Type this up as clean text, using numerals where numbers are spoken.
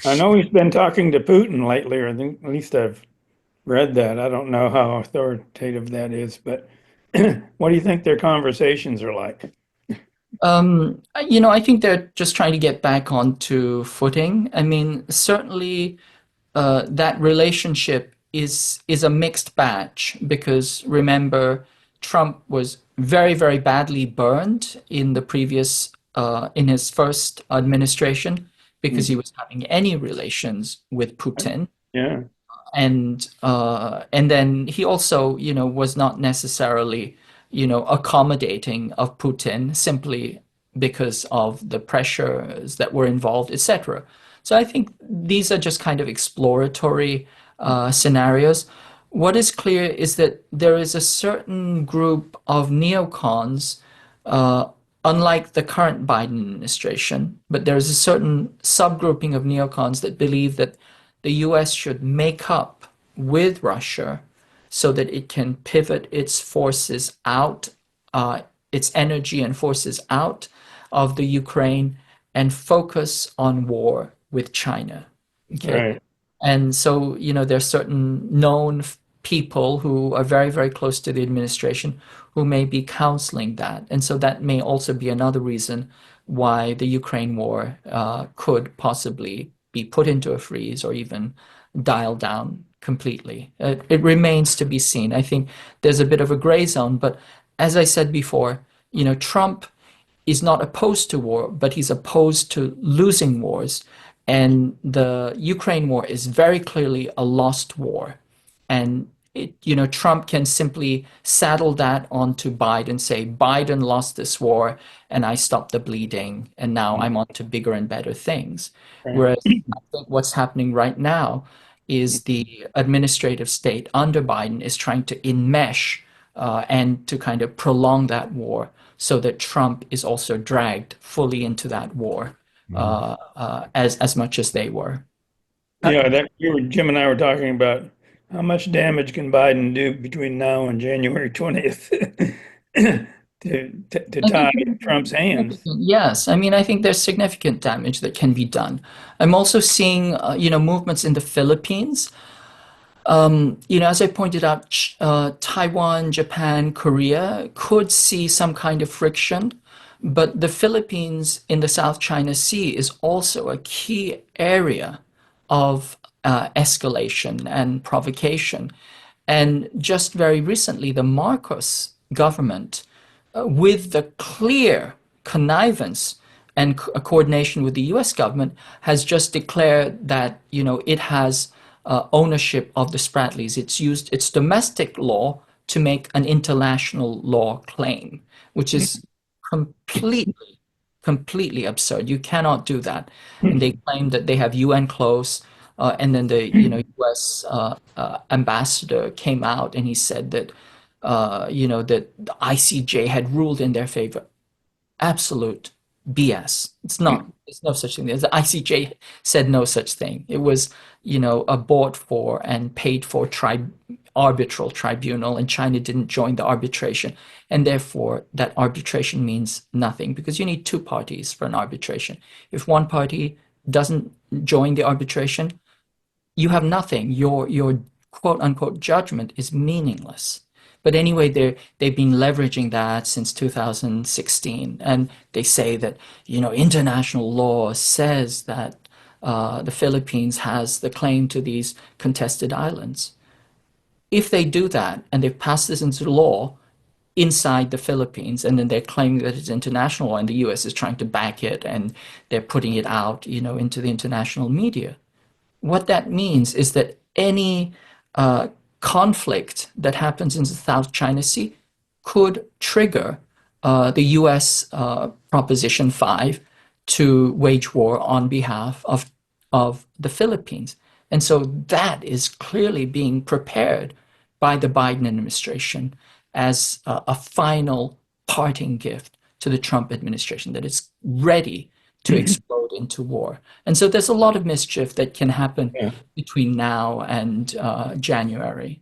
I know he's been talking to Putin lately, or I think at least I've read that. I don't know how authoritative that is, but what do you think their conversations are like? I think they're just trying to get back onto footing. I mean, certainly that relationship is a mixed batch because remember, Trump was very, very badly burned in the previous in his first administration because he Mhm. was having any relations with Putin. Yeah, And then he also, was not necessarily, accommodating of Putin simply because of the pressures that were involved, etc. So I think these are just kind of exploratory scenarios. What is clear is that there is a certain group of neocons, uh, unlike the current Biden administration, but there's a certain subgrouping of neocons that believe that the US should make up with Russia so that it can pivot its forces out, its energy and forces out of the Ukraine and focus on war with China. Okay. right. And so, there are certain known people who are very, very close to the administration who may be counseling that. And so that may also be another reason why the Ukraine war could possibly be put into a freeze or even dialed down completely. It remains to be seen. I think there's a bit of a gray zone, but as I said before, Trump is not opposed to war, but he's opposed to losing wars. And the Ukraine war is very clearly a lost war. And Trump can simply saddle that onto Biden, say, Biden lost this war and I stopped the bleeding, and now I'm on to bigger and better things. Right. Whereas I think what's happening right now is the administrative state under Biden is trying to enmesh and to kind of prolong that war so that Trump is also dragged fully into that war as much as they were. Uh, Yeah, that Jim and I were talking about how much damage can Biden do between now and January 20th to I think tie Trump's hands. yes. I mean, I think there's significant damage that can be done. I'm also seeing, movements in the Philippines. As I pointed out, Taiwan, Japan, Korea could see some kind of friction, but the Philippines in the South China Sea is also a key area of escalation and provocation. And just very recently, the Marcos government, with the clear connivance and coordination with the US government, has just declared that, it has ownership of the Spratlys. It's used its domestic law to make an international law claim, which is completely, completely absurd. You cannot do that. And they claim that they have UN close. And then the U.S. Ambassador came out and he said that that the ICJ had ruled in their favor. Absolute BS. It's not. There's no such thing. The ICJ said no such thing. It was, a bought for and paid for arbitral tribunal, and China didn't join the arbitration. And therefore, that arbitration means nothing because you need two parties for an arbitration. If one party doesn't join the arbitration, you have nothing. Your quote unquote judgment is meaningless. But anyway, they've been leveraging that since 2016, and they say that international law says that the Philippines has the claim to these contested islands. If they do that and they've passed this into law inside the Philippines, and then they're claiming that it's international law, and the U.S. is trying to back it, and they're putting it out, into the international media, what that means is that any conflict that happens in the South China Sea could trigger the U.S. Proposition 5 to wage war on behalf of the Philippines. And so that is clearly being prepared by the Biden administration as a final parting gift to the Trump administration, that it's ready to explode into war. And so there's a lot of mischief that can happen Yeah. between now and January.